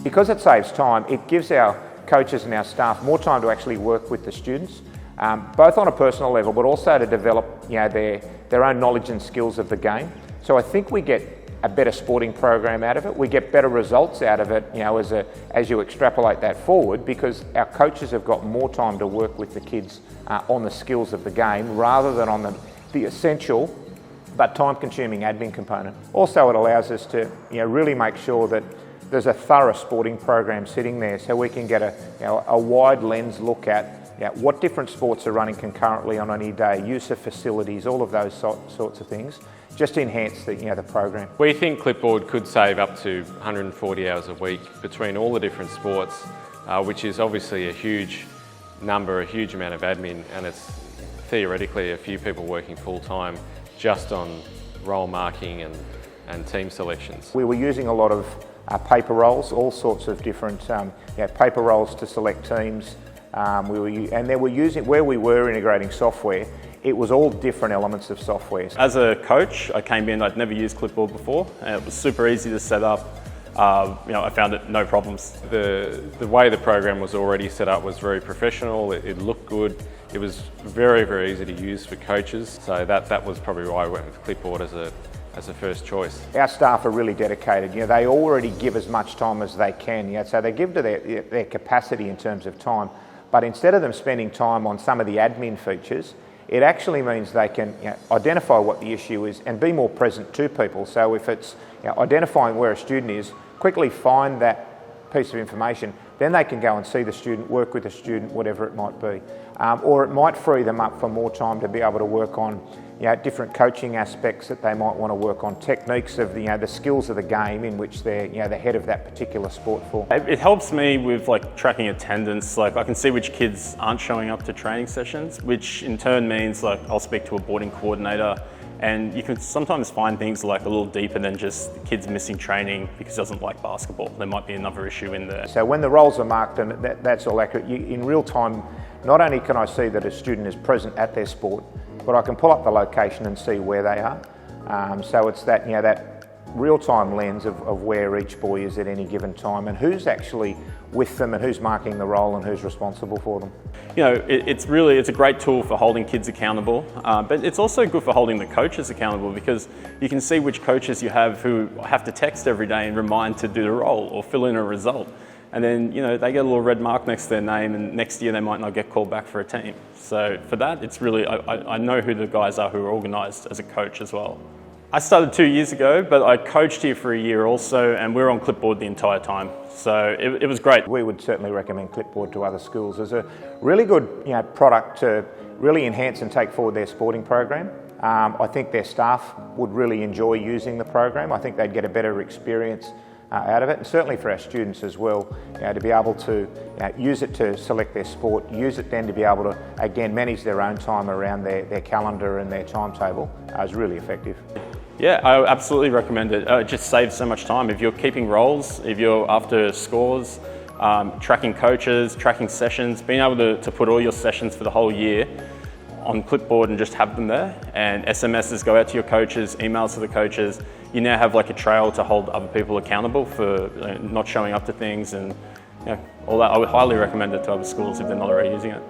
Because it saves time, it gives our coaches and our staff more time to actually work with the students, both on a personal level, but also to develop their own knowledge and skills of the game. So I think we get a better sporting program out of it. We get better results out of it, as you extrapolate that forward, because our coaches have got more time to work with the kids on the skills of the game rather than on the essential but time-consuming admin component. Also, it allows us to really make sure that there's a thorough sporting program sitting there, so we can get a wide lens look at what different sports are running concurrently on any day, use of facilities, all of those sorts of things, just enhance the program. We think Clipboard could save up to 140 hours a week between all the different sports, which is obviously a huge number, a huge amount of admin, and it's theoretically a few people working full-time just on role marking and team selections. We were using a lot of paper rolls, all sorts of different paper rolls to select teams. Where we were integrating software, it was all different elements of software. As a coach, I came in, I'd never used Clipboard before, and it was super easy to set up. I found it no problems. The way the program was already set up was very professional, it looked good, it was very, very easy to use for coaches, so that was probably why I went with Clipboard as a first choice. Our staff are really dedicated. They already give as much time as they can, so they give to their capacity in terms of time, but instead of them spending time on some of the admin features, it actually means they can identify what the issue is and be more present to people. So if it's identifying where a student is, quickly find that piece of information, then they can go and see the student, work with the student, whatever it might be. Or it might free them up for more time to be able to work on different coaching aspects that they might want to work on, techniques of the skills of the game in which they're the head of that particular sport for. It helps me with tracking attendance. I can see which kids aren't showing up to training sessions, which in turn means I'll speak to a boarding coordinator, and you can sometimes find things a little deeper than just the kids missing training because he doesn't like basketball. There might be another issue in there. So when the roles are marked and that's all accurate, in real time, not only can I see that a student is present at their sport, but I can pull up the location and see where they are. So it's that real-time lens of where each boy is at any given time and who's actually with them and who's marking the role and who's responsible for them. It's a great tool for holding kids accountable, but it's also good for holding the coaches accountable because you can see which coaches you have who have to text every day and remind to do the role or fill in a result. And then, they get a little red mark next to their name and next year they might not get called back for a team. So for that, it's really, I know who the guys are who are organised as a coach as well. I started 2 years ago, but I coached here for a year also, and we were on Clipboard the entire time. So it was great. We would certainly recommend Clipboard to other schools as a really good product to really enhance and take forward their sporting program. I think their staff would really enjoy using the program. I think they'd get a better experience out of it, and certainly for our students as well, to be able to use it to select their sport, use it then to be able to, again, manage their own time around their calendar and their timetable is really effective. Yeah, I absolutely recommend it. It just saves so much time. If you're keeping roles, if you're after scores, tracking coaches, tracking sessions, being able to put all your sessions for the whole year on Clipboard and just have them there, and SMSs go out to your coaches, emails to the coaches. You now have a trail to hold other people accountable for not showing up to things and all that. I would highly recommend it to other schools if they're not already using it.